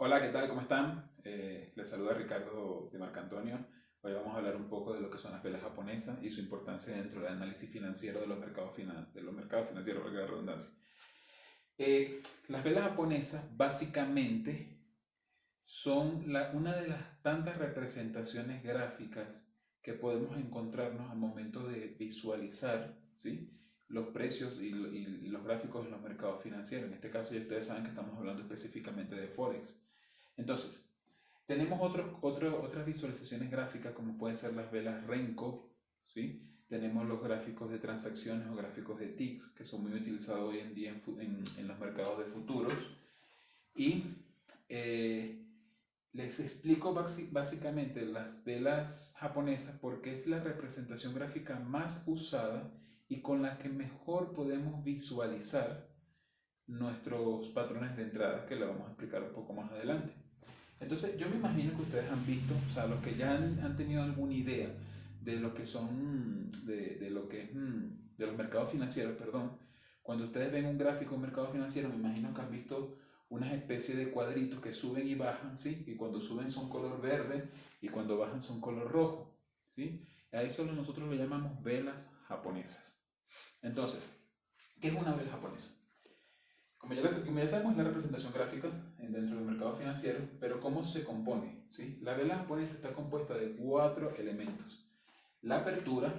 Hola, ¿qué tal? ¿Cómo están? Les saluda Ricardo de Marcantonio. Hoy vamos a hablar un poco de lo que son las velas japonesas y su importancia dentro del análisis financiero de de los mercados financieros, valga la redundancia. Las velas japonesas básicamente son una de las tantas representaciones gráficas que podemos encontrarnos al momento de visualizar, ¿sí?, los precios y los gráficos en los mercados financieros. En este caso ya ustedes saben que estamos hablando específicamente de Forex. Entonces, tenemos otras visualizaciones gráficas como pueden ser las velas Renko, ¿sí? Tenemos los gráficos de transacciones o gráficos de ticks que son muy utilizados hoy en día en los mercados de futuros. Y les explico básicamente las velas japonesas porque es la representación gráfica más usada y con la que mejor podemos visualizar nuestros patrones de entrada, que lo vamos a explicar un poco más adelante. Entonces, yo me imagino que ustedes han visto, o sea, los que ya han tenido alguna idea de lo que son, de lo que es, de los mercados financieros, perdón, cuando ustedes ven un gráfico de un mercado financiero, me imagino que han visto unas especies de cuadritos que suben y bajan, ¿sí? Y cuando suben son color verde y cuando bajan son color rojo, ¿sí? A eso nosotros le llamamos velas japonesas. Entonces, ¿qué es una vela japonesa? Como ya sabemos, es la representación gráfica dentro del mercado financiero, pero ¿cómo se compone? ¿Sí? La vela japonesa está compuesta de cuatro elementos: la apertura,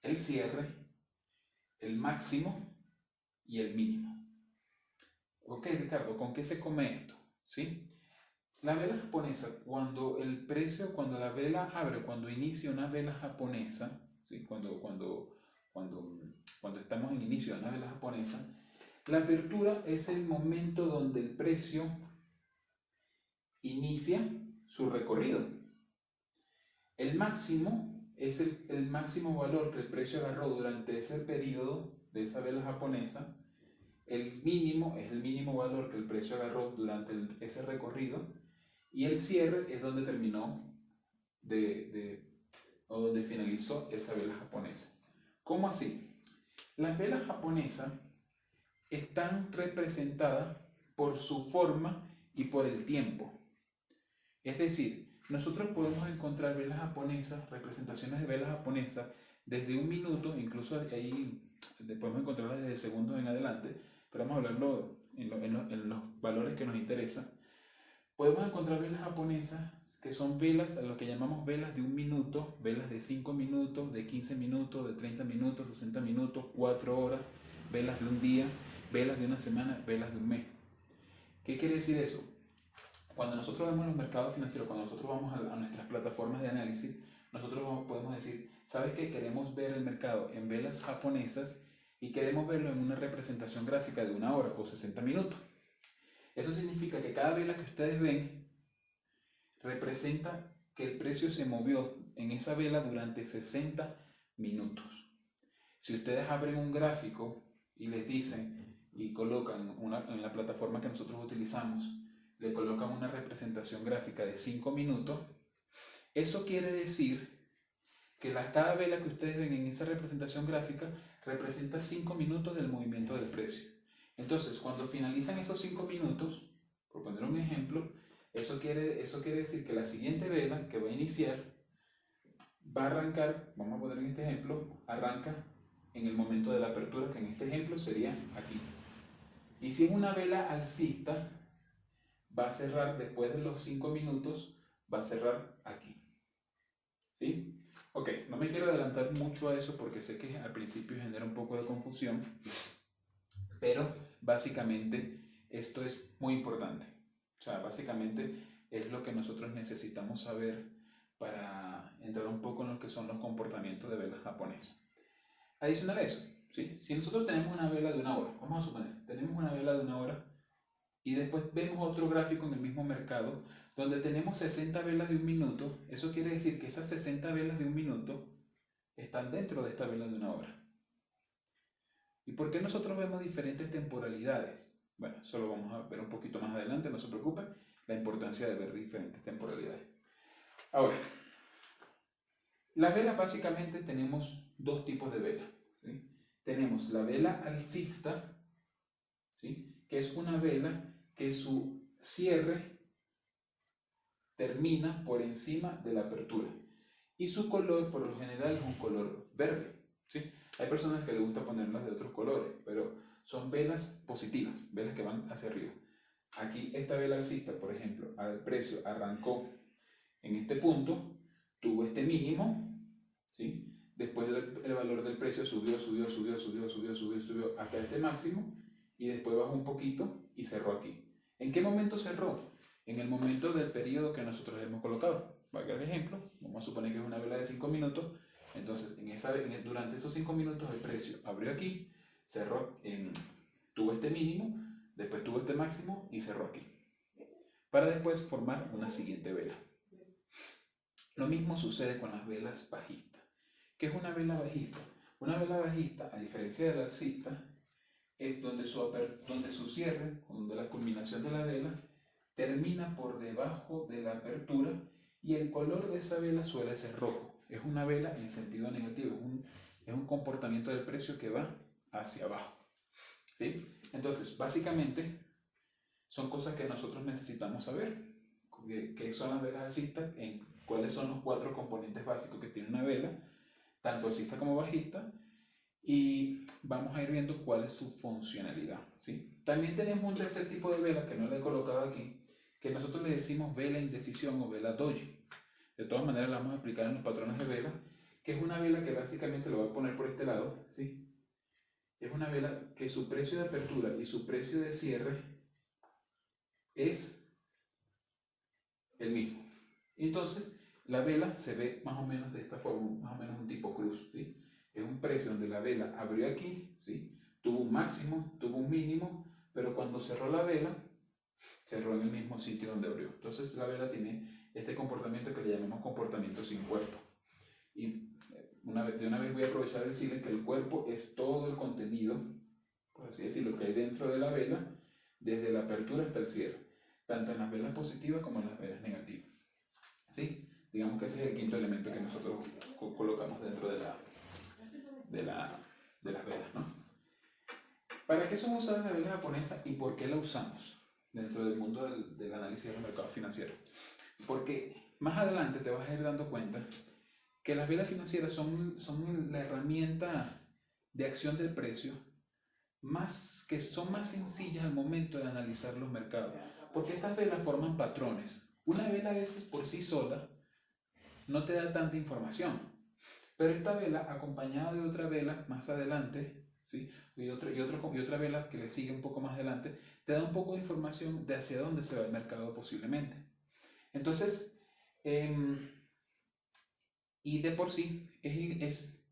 el cierre, el máximo y el mínimo. Ok, Ricardo, ¿con qué se come esto? ¿Sí? La vela japonesa, cuando la vela abre, cuando inicia una vela japonesa, ¿sí? Cuando estamos en inicio de una vela japonesa, la apertura es el momento donde el precio inicia su recorrido. El máximo es el máximo valor que el precio agarró durante ese periodo de esa vela japonesa. El mínimo es el mínimo valor que el precio agarró durante ese recorrido. Y el cierre es donde terminó o donde finalizó esa vela japonesa. ¿Cómo así? Las velas japonesas están representadas por su forma y por el tiempo. Es decir, nosotros podemos encontrar velas japonesas, representaciones de velas japonesas desde un minuto, incluso ahí podemos encontrarlas desde segundos en adelante, pero vamos a hablarlo en los valores que nos interesan. Podemos encontrar velas japonesas que son velas, a lo que llamamos velas de un minuto, velas de 5 minutos, de 15 minutos, de 30 minutos, 60 minutos, 4 horas, velas de un día, velas de una semana, velas de un mes. ¿Qué quiere decir eso? Cuando nosotros vemos los mercados financieros, cuando nosotros vamos a nuestras plataformas de análisis, nosotros podemos decir, ¿sabes qué? Queremos ver el mercado en velas japonesas y queremos verlo en una representación gráfica de una hora o 60 minutos. Eso significa que cada vela que ustedes ven representa que el precio se movió en esa vela durante 60 minutos. Si ustedes abren un gráfico y les dicen y colocan en la plataforma que nosotros utilizamos, le colocan una representación gráfica de 5 minutos, eso quiere decir que cada vela que ustedes ven en esa representación gráfica representa 5 minutos del movimiento del precio. Entonces, cuando finalizan esos 5 minutos, por poner un ejemplo, eso quiere decir que la siguiente vela que va a iniciar va a arrancar, vamos a poner en este ejemplo, arranca en el momento de la apertura, que en este ejemplo sería aquí. Y si es una vela alcista, va a cerrar después de los 5 minutos, va a cerrar aquí. ¿Sí? Ok, no me quiero adelantar mucho a eso porque sé que al principio genera un poco de confusión, pero básicamente esto es muy importante. O sea, básicamente es lo que nosotros necesitamos saber para entrar un poco en lo que son los comportamientos de velas japonesas. Adicional a eso, ¿sí? Si nosotros tenemos una vela de una hora, vamos a suponer, tenemos una vela de una hora y después vemos otro gráfico en el mismo mercado donde tenemos 60 velas de un minuto, eso quiere decir que esas 60 velas de un minuto están dentro de esta vela de una hora. ¿Y por qué nosotros vemos diferentes temporalidades? Bueno, eso lo vamos a ver un poquito más adelante, no se preocupen, la importancia de ver diferentes temporalidades. Ahora, las velas básicamente tenemos dos tipos de velas. ¿Sí? Tenemos la vela alcista, ¿sí?, que es una vela que su cierre termina por encima de la apertura y su color por lo general es un color verde, ¿sí? Hay personas que les gusta ponerlas de otros colores, pero son velas positivas, velas que van hacia arriba. Aquí esta vela alcista, por ejemplo, al precio arrancó en este punto, tuvo este mínimo, ¿sí? Después el valor del precio subió hasta este máximo y después bajó un poquito y cerró aquí. ¿En qué momento cerró? En el momento del periodo que nosotros le hemos colocado. Valga el ejemplo, vamos a suponer que es una vela de 5 minutos, entonces durante esos 5 minutos el precio abrió aquí, cerró, tuvo este mínimo, después tuvo este máximo y cerró aquí, para después formar una siguiente vela. Lo mismo sucede con las velas bajistas. ¿Qué es una vela bajista? Una vela bajista, a diferencia de la alcista, es donde su cierre, donde la culminación de la vela, termina por debajo de la apertura y el color de esa vela suele ser rojo. Es una vela en sentido negativo, es un comportamiento del precio que va hacia abajo, ¿sí? Entonces, básicamente, son cosas que nosotros necesitamos saber. ¿Qué son las velas alcistas? ¿Cuáles son los 4 componentes básicos que tiene una vela, tanto alcista como bajista? Y vamos a ir viendo cuál es su funcionalidad, ¿sí? También tenemos un tercer tipo de vela que no le he colocado aquí, que nosotros le decimos vela indecisión o vela doji. De todas maneras la vamos a explicar en los patrones de vela, que es una vela que básicamente lo voy a poner por este lado, ¿sí? Es una vela que su precio de apertura y su precio de cierre es el mismo. Entonces la vela se ve más o menos de esta forma, más o menos un tipo cruz, ¿sí? Es un precio donde la vela abrió aquí, ¿sí? Tuvo un máximo, tuvo un mínimo, pero cuando cerró la vela, cerró en el mismo sitio donde abrió. Entonces la vela tiene este comportamiento que le llamamos comportamiento sin cuerpo. Y de una vez voy a aprovechar de decirles que el cuerpo es todo el contenido, por así decirlo, que hay dentro de la vela, desde la apertura hasta el cierre, tanto en las velas positivas como en las velas negativas, ¿sí? Digamos que ese es el quinto elemento que nosotros colocamos dentro de las velas, ¿no? ¿Para qué son usadas las velas japonesas y por qué la usamos dentro del mundo del análisis de los mercados financieros? Porque más adelante te vas a ir dando cuenta que las velas financieras son la herramienta de acción del precio que son más sencillas al momento de analizar los mercados, porque estas velas forman patrones. Una vela a veces por sí sola no te da tanta información, pero esta vela acompañada de otra vela más adelante, ¿sí? y otra vela que le sigue un poco más adelante, te da un poco de información de hacia dónde se va el mercado posiblemente. Entonces, y de por sí es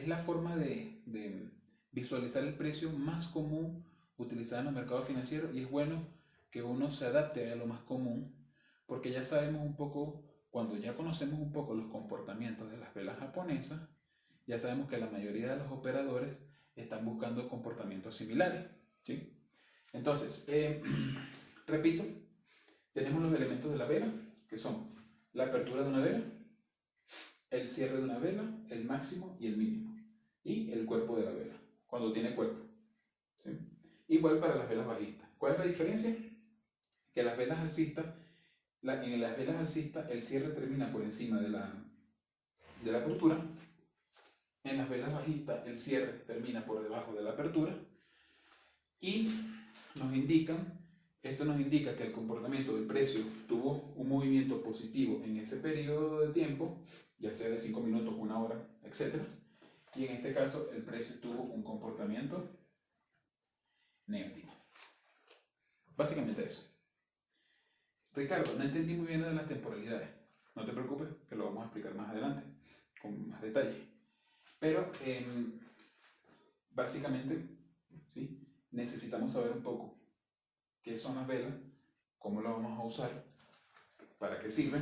la forma de visualizar el precio más común utilizada en los mercados financieros, y es bueno que uno se adapte a lo más común, porque ya sabemos un poco, cuando ya conocemos un poco los comportamientos de las velas japonesas, ya sabemos que la mayoría de los operadores están buscando comportamientos similares, ¿sí? Entonces, repito, tenemos los elementos de la vela, que son la apertura de una vela, el cierre de una vela, el máximo y el mínimo, y el cuerpo de la vela, cuando tiene cuerpo, ¿sí? Igual para las velas bajistas. ¿Cuál es la diferencia? Que las velas alcistas, en las velas alcistas el cierre termina por encima de la apertura. En las velas bajistas el cierre termina por debajo de la apertura, y esto nos indica que el comportamiento del precio tuvo un movimiento positivo en ese periodo de tiempo, ya sea de 5 minutos, 1 hora, etc. Y en este caso el precio tuvo un comportamiento negativo. Básicamente eso. Ricardo, no entendí muy bien de las temporalidades. No te preocupes, que lo vamos a explicar más adelante, con más detalle. Pero básicamente, ¿sí? Necesitamos saber un poco qué son las velas, cómo las vamos a usar, para qué sirven,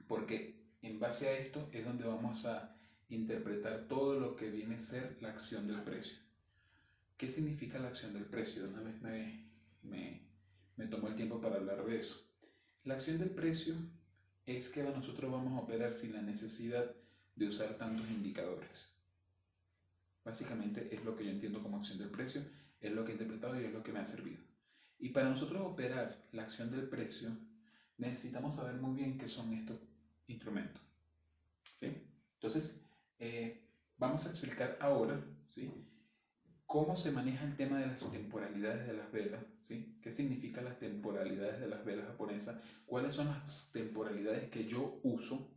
porque en base a esto es donde vamos a interpretar todo lo que viene a ser la acción del precio. ¿Qué significa la acción del precio? Una vez me tomó el tiempo para hablar de eso. La acción del precio es que nosotros vamos a operar sin la necesidad de usar tantos indicadores. Básicamente es lo que yo entiendo como acción del precio, es lo que he interpretado y es lo que me ha servido. Y para nosotros operar la acción del precio, necesitamos saber muy bien qué son estos instrumentos, ¿sí? Entonces, vamos a explicar ahora, ¿sí?, cómo se maneja el tema de las temporalidades de las velas, ¿sí? ¿Qué significan las temporalidades de las velas japonesas? ¿Cuáles son las temporalidades que yo uso?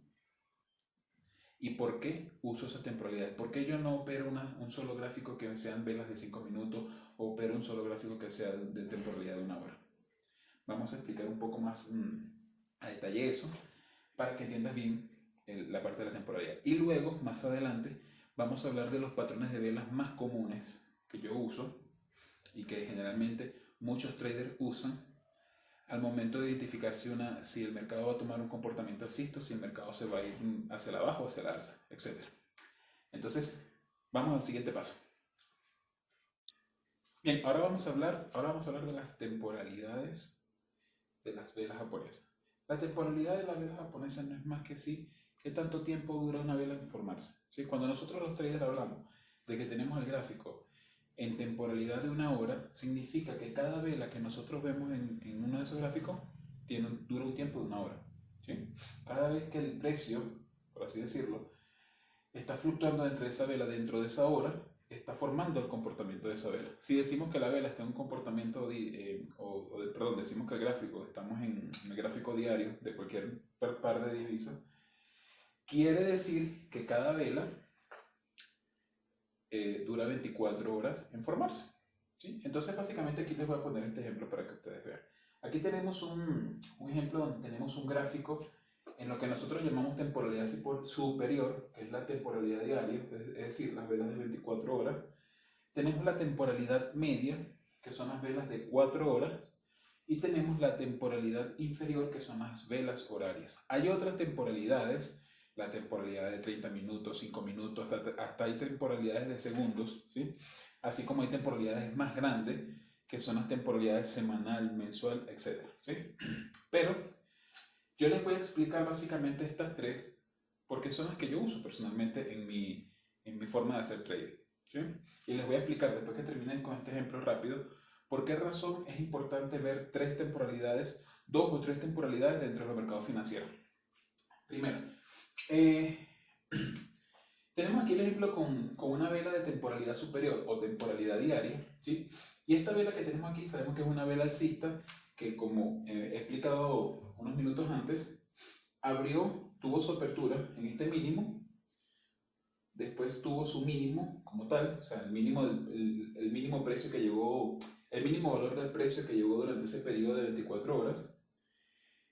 ¿Y por qué uso esas temporalidades? ¿Por qué yo no opero un solo gráfico que sean velas de 5 minutos o opero un solo gráfico que sea de temporalidad de 1 hora? Vamos a explicar un poco más a detalle eso para que entiendas bien la parte de la temporalidad. Y luego, más adelante, vamos a hablar de los patrones de velas más comunes que yo uso y que generalmente muchos traders usan al momento de identificar si el mercado va a tomar un comportamiento alcista, si el mercado se va a ir hacia la baja o hacia la alza, etc. Entonces, vamos al siguiente paso. Bien, ahora vamos a hablar de las temporalidades de las velas japonesas. La temporalidad de la vela japonesa no es más que qué tanto tiempo dura una vela en formarse. ¿Sí? Cuando nosotros los traders hablamos de que tenemos el gráfico en temporalidad de 1 hora, significa que cada vela que nosotros vemos en uno de esos gráficos dura un tiempo de 1 hora. ¿Sí? Cada vez que el precio, por así decirlo, está fluctuando entre esa vela dentro de esa hora, está formando el comportamiento de esa vela. Si decimos que la vela está en un comportamiento, decimos que el gráfico, estamos en el gráfico diario de cualquier par de divisas, quiere decir que cada vela dura 24 horas en formarse. ¿Sí? Entonces, básicamente aquí les voy a poner este ejemplo para que ustedes vean. Aquí tenemos un ejemplo donde tenemos un gráfico en lo que nosotros llamamos temporalidad superior, que es la temporalidad diaria, es decir, las velas de 24 horas. Tenemos la temporalidad media, que son las velas de 4 horas, y tenemos la temporalidad inferior, que son las velas horarias. Hay otras temporalidades, la temporalidad de 30 minutos, 5 minutos, hasta hay temporalidades de segundos, ¿sí? Así como hay temporalidades más grandes, que son las temporalidades semanal, mensual, etc. ¿Sí? Pero yo les voy a explicar básicamente estas tres, porque son las que yo uso personalmente en mi forma de hacer trading. ¿Sí? Y les voy a explicar, después que termine con este ejemplo rápido, por qué razón es importante ver 3 temporalidades, 2 o 3 temporalidades dentro de los mercados financieros. Primero, tenemos aquí el ejemplo con una vela de temporalidad superior o temporalidad diaria, ¿sí? Y esta vela que tenemos aquí sabemos que es una vela alcista que, como he explicado unos minutos antes, tuvo su apertura en este mínimo, después tuvo su mínimo como tal, o sea, el mínimo precio que llegó, el mínimo valor del precio que llegó durante ese periodo de 24 horas,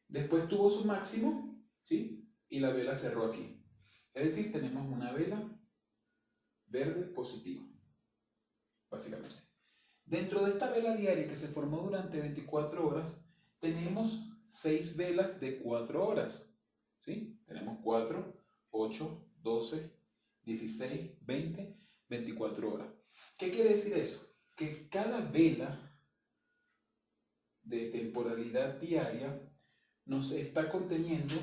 después tuvo su máximo, ¿sí? Y la vela cerró aquí. Es decir, tenemos una vela verde positiva, básicamente. Dentro de esta vela diaria que se formó durante 24 horas, tenemos 6 velas de 4 horas, ¿sí? Tenemos 4, 8, 12, 16, 20, 24 horas. ¿Qué quiere decir eso? Que cada vela de temporalidad diaria nos está conteniendo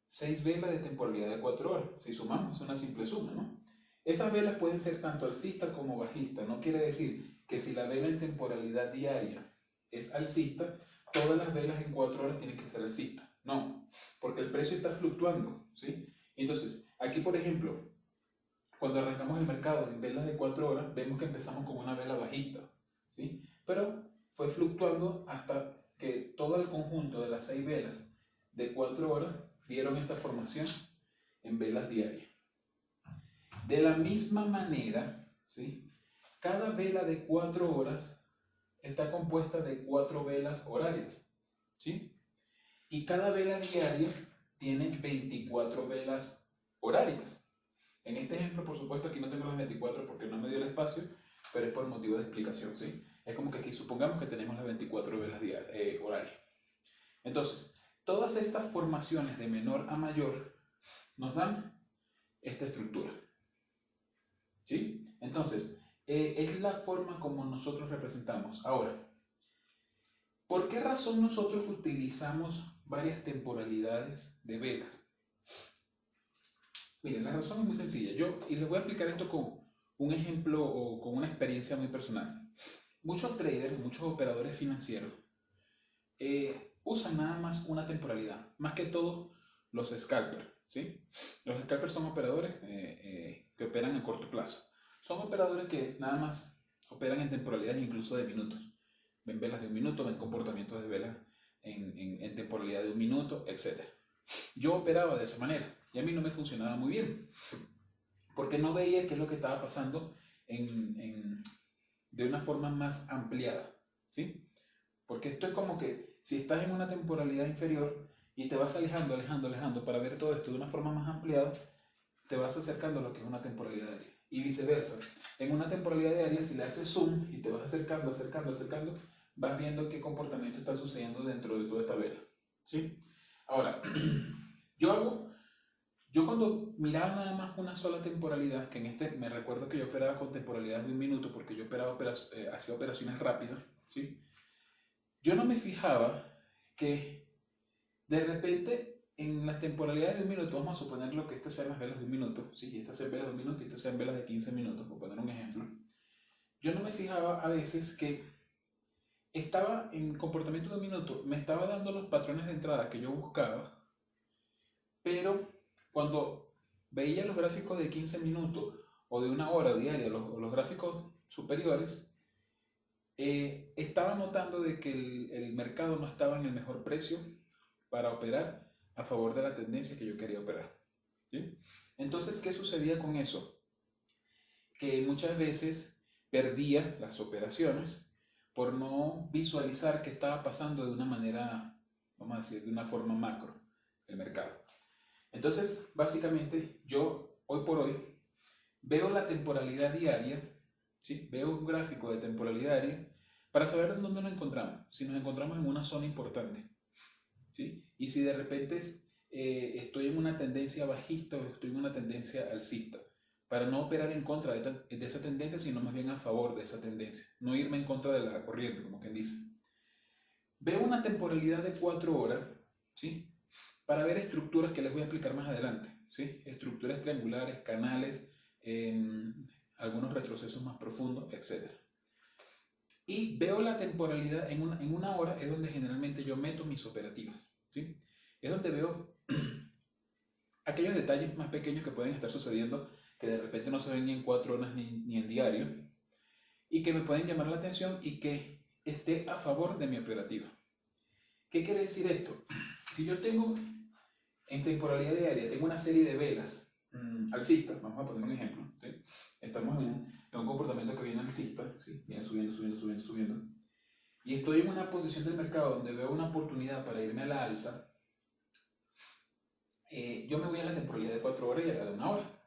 6 velas de temporalidad de 4 horas. Si sumamos, es una simple suma, ¿no? Esas velas pueden ser tanto alcistas como bajistas. No quiere decir que si la vela en temporalidad diaria es alcista, todas las velas en 4 horas tienen que ser alcistas. No, porque el precio está fluctuando, ¿sí? Entonces, aquí por ejemplo, cuando arrancamos el mercado en velas de 4 horas, vemos que empezamos con una vela bajista, ¿sí? Pero fue fluctuando hasta que todo el conjunto de las 6 velas de 4 horas dieron esta formación en velas diarias. De la misma manera, ¿sí? Cada vela de 4 horas está compuesta de 4 velas horarias, ¿sí? Y cada vela diaria tiene 24 velas horarias. En este ejemplo, por supuesto, aquí no tengo las 24 porque no me dio el espacio, pero es por motivo de explicación, ¿sí? Es como que aquí supongamos que tenemos las 24 velas horarias. Entonces, todas estas formaciones de menor a mayor nos dan esta estructura, ¿sí? Entonces, es la forma como nosotros representamos. Ahora, ¿por qué razón nosotros utilizamos varias temporalidades de velas? Miren, la razón es muy sencilla. Y les voy a explicar esto con un ejemplo o con una experiencia muy personal. muchos traders, muchos operadores financieros usan nada más una temporalidad, más que todo los scalpers, ¿sí? Los scalpers son operadores que operan a corto plazo. Son operadores que nada más operan en temporalidades incluso de minutos. Ven velas de un minuto, ven comportamientos de velas en temporalidad de un minuto, etc. Yo operaba de esa manera y a mí no me funcionaba muy bien porque no veía qué es lo que estaba pasando de una forma más ampliada, ¿sí? Porque esto es como que si estás en una temporalidad inferior y te vas alejando, alejando, alejando para ver todo esto de una forma más ampliada, te vas acercando a lo que es una temporalidad diaria. Y viceversa. En una temporalidad diaria, si le haces zoom y te vas acercando, acercando, acercando, vas viendo qué comportamiento está sucediendo dentro de toda esta vela, ¿sí? Ahora, yo cuando miraba nada más una sola temporalidad, que en este me recuerdo que yo operaba con temporalidades de un minuto porque yo hacía operaciones rápidas, ¿sí? Yo no me fijaba que de repente en las temporalidades de un minuto, vamos a suponer lo que estas sean las velas de un minuto, ¿sí? Y estas sean velas de un minuto y estas sean velas de 15 minutos, por poner un ejemplo. Yo no me fijaba a veces que estaba en comportamiento de un minuto, me estaba dando los patrones de entrada que yo buscaba, pero cuando veía los gráficos de 15 minutos o de una hora diaria, los gráficos superiores, estaba notando de que el mercado no estaba en el mejor precio para operar a favor de la tendencia que yo quería operar, ¿sí? Entonces, ¿qué sucedía con eso? Que muchas veces perdía las operaciones por no visualizar qué estaba pasando de una manera, vamos a decir, de una forma macro el mercado. Entonces, básicamente, yo hoy por hoy veo la temporalidad diaria, ¿sí? Veo un gráfico de temporalidad diaria para saber en dónde nos encontramos. Si nos encontramos en una zona importante, ¿sí? Y si de repente estoy en una tendencia bajista o estoy en una tendencia alcista, para no operar en contra de esa tendencia, sino más bien a favor de esa tendencia, no irme en contra de la corriente, como quien dice. Veo una temporalidad de 4 horas, ¿sí? Para ver estructuras que les voy a explicar más adelante, ¿sí? Estructuras triangulares, canales, algunos retrocesos más profundos, etc. Y veo la temporalidad en una hora, es donde generalmente yo meto mis operativas, ¿sí? Es donde veo aquellos detalles más pequeños que pueden estar sucediendo que de repente no se ven ni en 4 horas ni en diario y que me pueden llamar la atención y que esté a favor de mi operativa. ¿Qué quiere decir esto? Si yo tengo en temporalidad diaria, tengo una serie de velas alcistas, vamos a poner un ejemplo, ¿sí? Estamos en un comportamiento que viene alcista, ¿sí? Viene subiendo, subiendo, subiendo, subiendo, y estoy en una posición del mercado donde veo una oportunidad para irme a la alza, yo me voy a la temporalidad de 4 horas y a la de 1 hora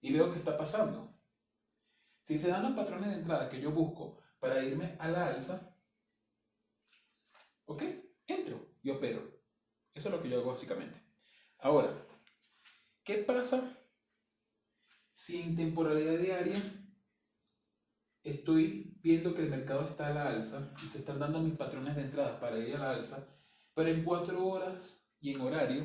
y veo qué está pasando. Si se dan los patrones de entrada que yo busco para irme a la alza, ok, entro y opero. Eso es lo que yo hago básicamente. Ahora, ¿qué pasa si en temporalidad diaria estoy viendo que el mercado está a la alza y se están dando mis patrones de entrada para ir a la alza, pero en 4 horas y en horario,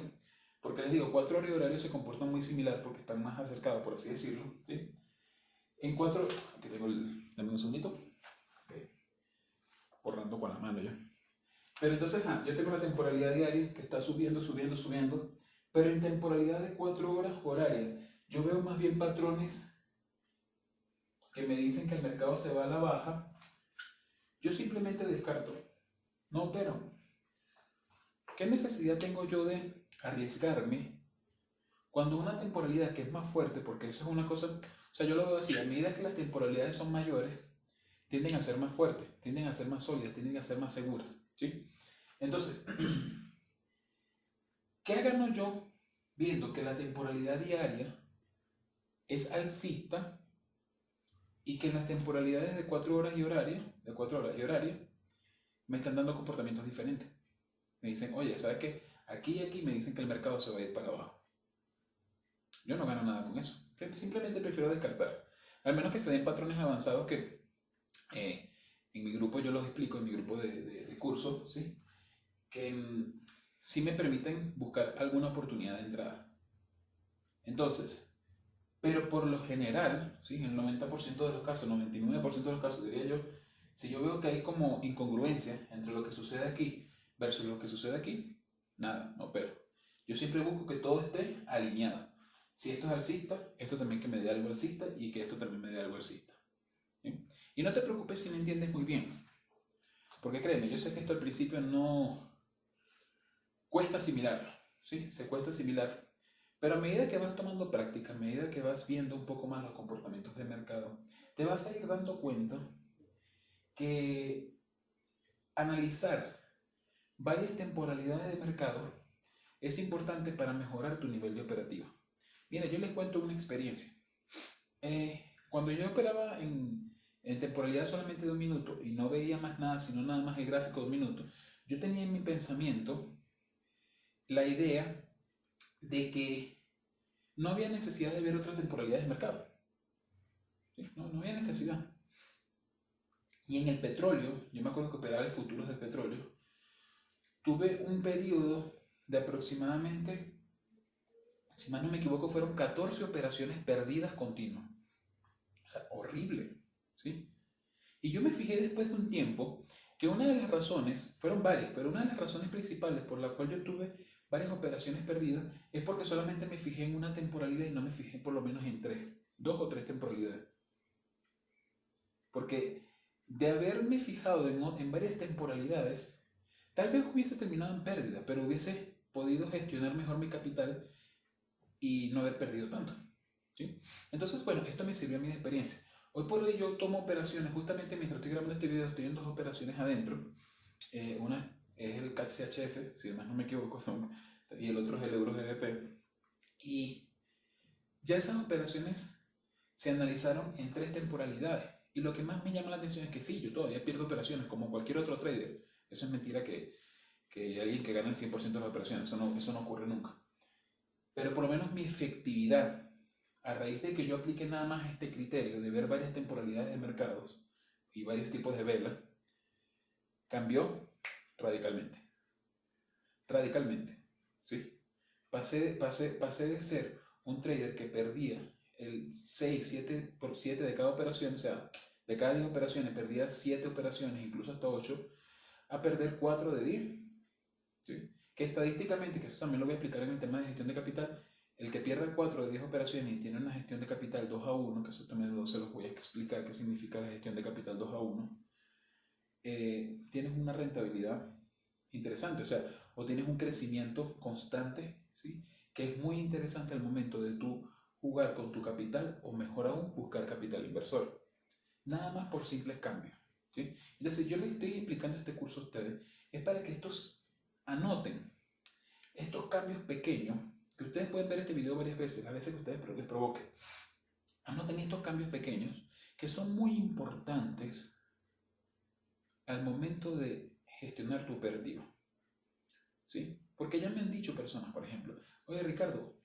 porque les digo, 4 horas y horario se comportan muy similar porque están más acercados, por así decirlo, ¿sí? En 4, aquí tengo dame un segundito, okay. Borrando con la mano ya. Pero entonces, yo tengo la temporalidad diaria que está subiendo, subiendo, subiendo, pero en temporalidad de 4 horas horaria, yo veo más bien patrones que me dicen que el mercado se va a la baja. Yo simplemente descarto, no opero. ¿Qué necesidad tengo yo de arriesgarme cuando una temporalidad que es más fuerte, porque eso es una cosa, o sea, yo lo veo así, a medida que las temporalidades son mayores, tienden a ser más fuertes, tienden a ser más sólidas, tienden a ser más seguras, ¿sí? Entonces, ¿qué gano yo viendo que la temporalidad diaria es alcista y que en las temporalidades de 4 horas y horaria, me están dando comportamientos diferentes? Me dicen, oye, ¿sabes qué? Aquí y aquí me dicen que el mercado se va a ir para abajo. Yo no gano nada con eso. Simplemente prefiero descartar. Al menos que se den patrones avanzados que en mi grupo yo los explico, en mi grupo de cursos, ¿sí? Que sí me permiten buscar alguna oportunidad de entrada. Entonces, pero por lo general, ¿sí? En el 90% de los casos, 99% de los casos, diría yo, Si yo veo que hay como incongruencia entre lo que sucede aquí versus lo que sucede aquí, nada, no opero. Yo siempre busco que todo esté alineado. Si esto es alcista, esto también que me dé algo alcista y que esto también me dé algo alcista. ¿Sí? Y no te preocupes si no entiendes muy bien. Porque créeme, yo sé que esto al principio no cuesta asimilarlo. ¿Sí? Se cuesta asimilar. Pero a medida que vas tomando práctica, a medida que vas viendo un poco más los comportamientos de mercado, te vas a ir dando cuenta que analizar varias temporalidades de mercado es importante para mejorar tu nivel de operativa. Mira, yo les cuento una experiencia. Cuando yo operaba en temporalidad solamente de un minuto y no veía más nada, sino nada más el gráfico de un minuto, yo tenía en mi pensamiento la idea de que no había necesidad de ver otras temporalidades de mercado. ¿Sí? No había necesidad. Y en el petróleo, yo me acuerdo que operaba el futuros del petróleo, tuve un periodo de aproximadamente, si mal no me equivoco, fueron 14 operaciones perdidas continuas. O sea, horrible, ¿sí? Y yo me fijé después de un tiempo que una de las razones, fueron varias, pero una de las razones principales por la cual yo tuve varias operaciones perdidas es porque solamente me fijé en una temporalidad y no me fijé por lo menos en dos o tres temporalidades. Porque de haberme fijado en varias temporalidades, tal vez hubiese terminado en pérdida, pero hubiese podido gestionar mejor mi capital y no haber perdido tanto. ¿Sí? Entonces, bueno, esto me sirvió a mi experiencia. Hoy por hoy yo tomo operaciones, justamente mientras estoy grabando este video estoy en dos operaciones adentro. Una es el CAC CHF, si además no me equivoco, y el otro es el Euro GBP. Y ya esas operaciones se analizaron en tres temporalidades. Y lo que más me llama la atención es que sí, yo todavía pierdo operaciones como cualquier otro trader. Eso es mentira que alguien que gane el 100% de las operaciones, eso no ocurre nunca. Pero por lo menos mi efectividad, a raíz de que yo aplique nada más este criterio de ver varias temporalidades de mercados y varios tipos de velas, cambió radicalmente. Radicalmente, ¿sí? Pasé de ser un trader que perdía el 6, 7 por 7 de cada operación, o sea, de cada 10 operaciones perdía 7 operaciones, incluso hasta 8, a perder 4 de 10. ¿Sí? Que estadísticamente, que eso también lo voy a explicar en el tema de gestión de capital, el que pierda 4 de 10 operaciones y tiene una gestión de capital 2 a 1, que eso también se los voy a explicar qué significa la gestión de capital 2 a 1, tienes una rentabilidad interesante, o sea, o tienes un crecimiento constante, ¿sí? Que es muy interesante al momento de tú jugar con tu capital o mejor aún buscar capital inversor. Nada más por simples cambios, ¿sí? Entonces yo les estoy explicando este curso a ustedes, es para que estos anoten estos cambios pequeños, que ustedes pueden ver este video varias veces, las veces que ustedes les provoque. Anoten estos cambios pequeños que son muy importantes al momento de gestionar tu operativa. ¿Sí? Porque ya me han dicho personas, por ejemplo, oye Ricardo,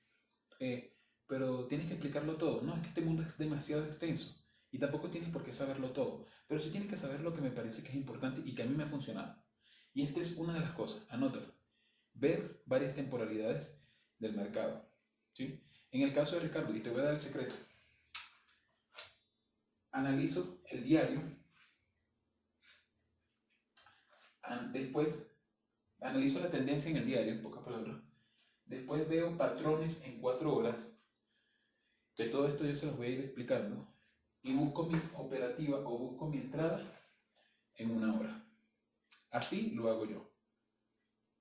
pero tienes que explicarlo todo. No, es que este mundo es demasiado extenso y tampoco tienes por qué saberlo todo, pero sí tienes que saber lo que me parece que es importante y que a mí me ha funcionado. Y esta es una de las cosas, anótalo. Ver varias temporalidades del mercado. ¿Sí? En el caso de Ricardo, y te voy a dar el secreto, analizo el diario, después analizo la tendencia en el diario, en pocas palabras, después veo patrones en 4 horas, que todo esto yo se los voy a ir explicando, y busco mi operativa o busco mi entrada en 1 hora. Así lo hago yo.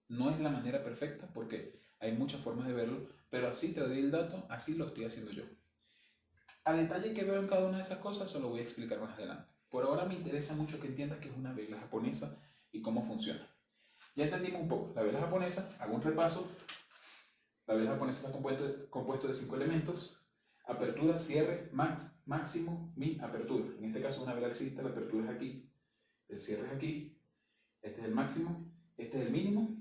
No es la manera perfecta porque hay muchas formas de verlo, pero así te doy el dato, así lo estoy haciendo yo. A detalle que veo en cada una de esas cosas, se lo voy a explicar más adelante. Por ahora me interesa mucho que entiendas qué es una vela japonesa y cómo funciona. Ya entendimos un poco. La vela japonesa, hago un repaso. La vela japonesa está compuesto de 5 elementos: apertura, cierre, máximo, min, apertura. En este caso una vela alcista, la apertura es aquí, el cierre es aquí, este es el máximo, este es el mínimo,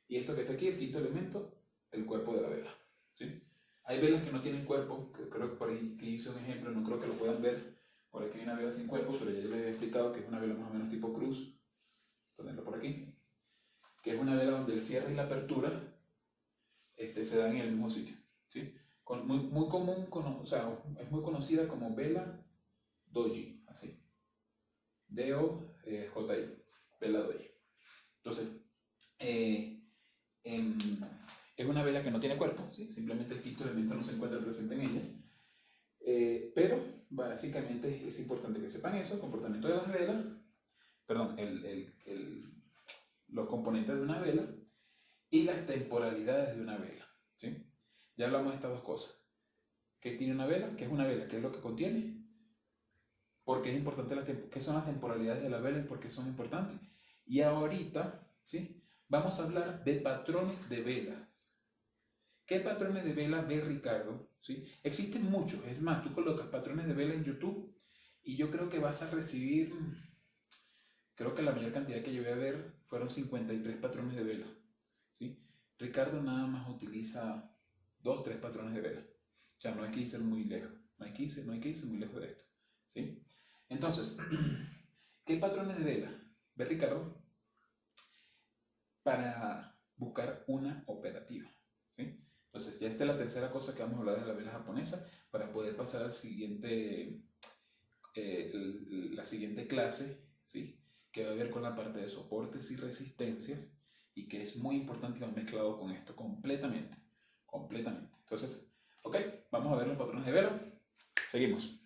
y esto que está aquí, el quinto elemento, el cuerpo de la vela. ¿Sí? Hay velas que no tienen cuerpo, que creo que por ahí que hice un ejemplo, no creo que lo puedan ver. Por aquí hay una vela sin cuerpo, pero ya les he explicado que es una vela más o menos tipo cruz. Ponerlo por aquí. Que es una vela donde el cierre y la apertura se dan en el mismo sitio. ¿Sí? Muy común, o sea, es muy conocida como vela doji, así. DOJI, vela Doi. Entonces, es una vela que no tiene cuerpo, ¿sí? Simplemente el quinto elemento no se encuentra presente en ella. Pero básicamente es importante que sepan eso, el comportamiento de las velas, perdón, los componentes de una vela y las temporalidades de una vela, ¿sí? Ya hablamos de estas dos cosas. ¿Qué tiene una vela? ¿Qué es una vela? ¿Qué es lo que contiene? ¿Por qué es importante qué son las temporalidades de la vela y por qué son importantes? Y ahorita, ¿sí? Vamos a hablar de patrones de velas. ¿Qué patrones de vela ve Ricardo? ¿Sí? Existen muchos, es más, tú colocas patrones de vela en YouTube y yo creo que vas a recibir, creo que la mayor cantidad que llevé a ver fueron 53 patrones de vela, ¿sí? Ricardo nada más utiliza 2, 3 patrones de vela. O sea, no hay que irse muy lejos, no hay que irse muy lejos de esto, ¿sí? Entonces, ¿qué patrones de vela ve Ricardo para buscar una operativa? ¿Sí? Entonces, ya esta es la tercera cosa que vamos a hablar de la vela japonesa para poder pasar al siguiente, la siguiente clase, ¿sí? Que va a ver con la parte de soportes y resistencias y que es muy importante y va mezclado con esto completamente. Entonces, ok, vamos a ver los patrones de vela. Seguimos.